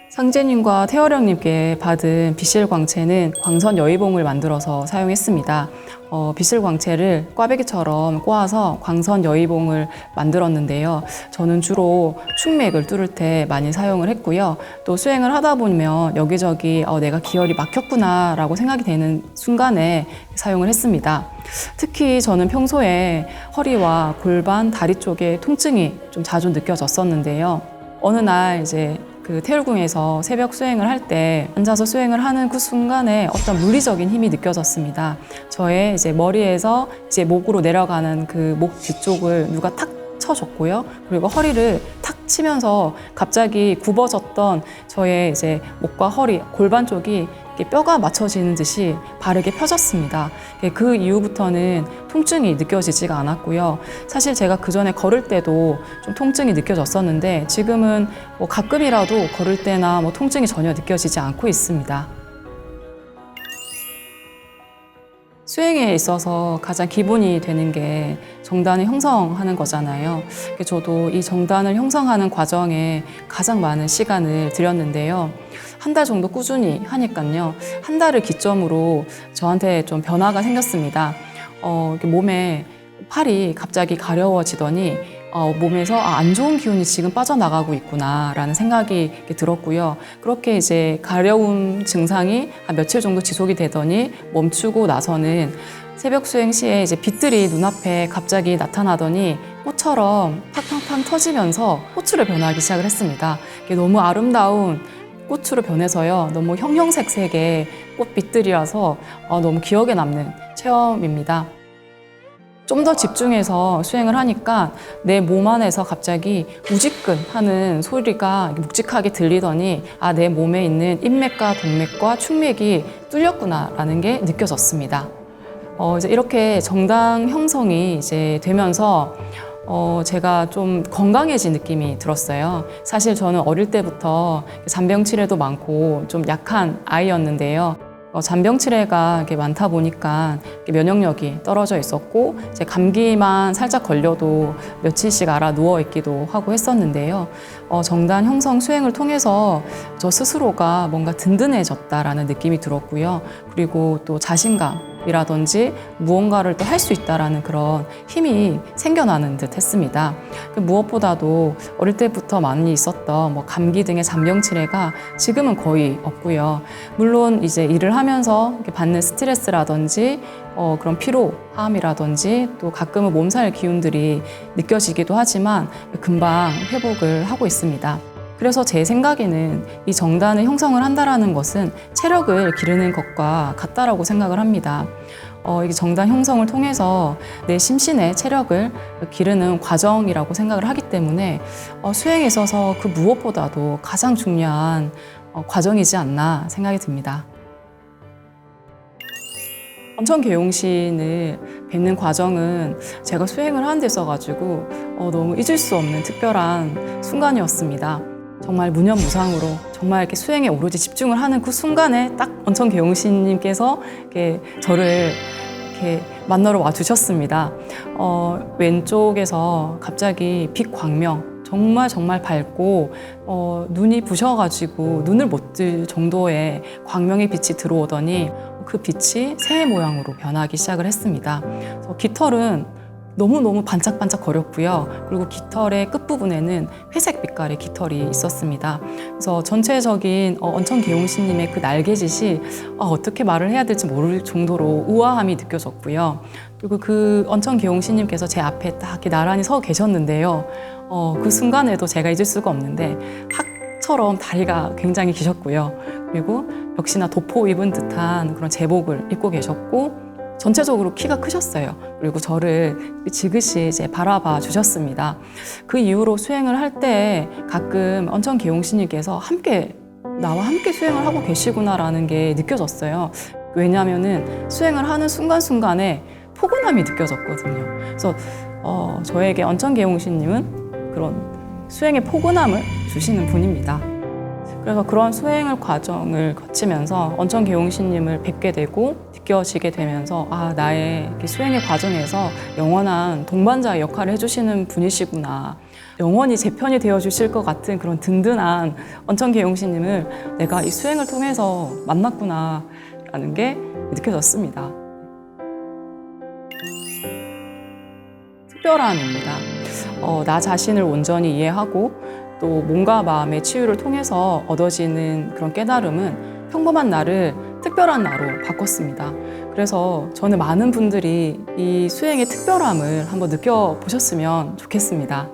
상제님과 태어령님께 받은 빛실광채는 광선 여의봉을 만들어서 사용했습니다. 빛실광채를 꽈배기처럼 꼬아서 광선 여의봉을 만들었는데요. 저는 주로 충맥을 뚫을 때 많이 사용을 했고요. 또 수행을 하다 보면 여기저기 내가 기혈이 막혔구나 라고 생각이 되는 순간에 사용을 했습니다. 특히 저는 평소에 허리와 골반, 다리 쪽에 통증이 좀 자주 느껴졌었는데요. 어느 날 이제 그 태울궁에서 새벽 수행을 할 때 앉아서 수행을 하는 그 순간에 어떤 물리적인 힘이 느껴졌습니다. 저의 이제 머리에서 이제 목으로 내려가는 그 목 뒤쪽을 누가 탁 쳐줬고요. 그리고 허리를 탁 치면서 갑자기 굽어졌던 저의 이제 목과 허리, 골반 쪽이 뼈가 맞춰지는 듯이 바르게 펴졌습니다. 그 이후부터는 통증이 느껴지지가 않았고요. 사실 제가 그 전에 걸을 때도 좀 통증이 느껴졌었는데 지금은 뭐 가끔이라도 걸을 때나 뭐 통증이 전혀 느껴지지 않고 있습니다. 수행에 있어서 가장 기본이 되는 게 정단을 형성하는 거잖아요. 저도 이 정단을 형성하는 과정에 가장 많은 시간을 들였는데요. 한 달 정도 꾸준히 하니까요. 한 달을 기점으로 저한테 좀 변화가 생겼습니다. 몸에 팔이 갑자기 가려워지더니 몸에서 안 좋은 기운이 지금 빠져나가고 있구나라는 생각이 들었고요. 그렇게 이제 가려움 증상이 한 며칠 정도 지속이 되더니 멈추고 나서는 새벽 수행 시에 이제 빛들이 눈앞에 갑자기 나타나더니 꽃처럼 팡팡팡 터지면서 꽃으로 변하기 시작을 했습니다. 이게 너무 아름다운 꽃으로 변해서요. 너무 형형색색의 꽃빛들이라서 너무 기억에 남는 체험입니다. 좀 더 집중해서 수행을 하니까 내 몸 안에서 갑자기 우지끈 하는 소리가 묵직하게 들리더니 내 몸에 있는 인맥과 동맥과 충맥이 뚫렸구나라는 게 느껴졌습니다. 이제 이렇게 정당 형성이 이제 되면서 제가 좀 건강해진 느낌이 들었어요. 사실 저는 어릴 때부터 잔병치레도 많고 좀 약한 아이였는데요. 잔병치레가 이렇게 많다 보니까 면역력이 떨어져 있었고 이제 감기만 살짝 걸려도 며칠씩 알아 누워 있기도 하고 했었는데요. 정단 형성 수행을 통해서 저 스스로가 뭔가 든든해졌다라는 느낌이 들었고요. 그리고 또 자신감이라든지 무언가를 또 할 수 있다라는 그런 힘이 생겨나는 듯 했습니다. 무엇보다도 어릴 때부터 많이 있었던 뭐 감기 등의 잔병치레가 지금은 거의 없고요. 물론 이제 일을 하면서 이렇게 받는 스트레스라든지 그런 피로함이라든지 또 가끔은 몸살 기운들이 느껴지기도 하지만 금방 회복을 하고 있습니다. 그래서 제 생각에는 이 정단을 형성을 한다라는 것은 체력을 기르는 것과 같다라고 생각을 합니다. 이 정단 형성을 통해서 내 심신의 체력을 기르는 과정이라고 생각을 하기 때문에 수행에 있어서 그 무엇보다도 가장 중요한 과정이지 않나 생각이 듭니다. 언천계용신을 뵙는 과정은 제가 수행을 하는 데 있어가지고 너무 잊을 수 없는 특별한 순간이었습니다. 정말 무념무상으로 정말 이렇게 수행에 오로지 집중을 하는 그 순간에 딱 언천계용신님께서 이렇게 저를 이렇게 만나러 와 주셨습니다. 왼쪽에서 갑자기 빛 광명 정말 밝고 눈이 부셔가지고 눈을 못 뜰 정도의 광명의 빛이 들어오더니 그 빛이 새 모양으로 변하기 시작을 했습니다. 그래서 깃털은 너무너무 반짝반짝 거렸고요. 그리고 깃털의 끝부분에는 회색 빛깔의 깃털이 있었습니다. 그래서 전체적인 언천계용신님의 그 날개짓이 어떻게 말을 해야 될지 모를 정도로 우아함이 느껴졌고요. 그리고 그 언천 계홍시님께서 제 앞에 딱 이렇게 나란히 서 계셨는데요. 그 순간에도 제가 잊을 수가 없는데 학처럼 다리가 굉장히 기셨고요. 그리고 역시나 도포 입은 듯한 그런 제복을 입고 계셨고 전체적으로 키가 크셨어요. 그리고 저를 지그시 이제 바라봐 주셨습니다. 그 이후로 수행을 할 때 가끔 언천 계홍시님께서 나와 함께 수행을 하고 계시구나라는 게 느껴졌어요. 왜냐하면은 수행을 하는 순간순간에 포근함이 느껴졌거든요. 그래서 저에게 언천 계홍시님은 그런 수행의 포근함을 주시는 분입니다. 그래서 그런 수행을 과정을 거치면서 언천 계홍시님을 뵙게 되고 느껴지게 되면서 나의 이렇게 수행의 과정에서 영원한 동반자의 역할을 해주시는 분이시구나. 영원히 제 편이 되어주실 것 같은 그런 든든한 언천 계홍시님을 내가 이 수행을 통해서 만났구나라는 게 느껴졌습니다. 특별함입니다. 나 자신을 온전히 이해하고 또 몸과 마음의 치유를 통해서 얻어지는 그런 깨달음은 평범한 나를 특별한 나로 바꿨습니다. 그래서 저는 많은 분들이 이 수행의 특별함을 한번 느껴보셨으면 좋겠습니다.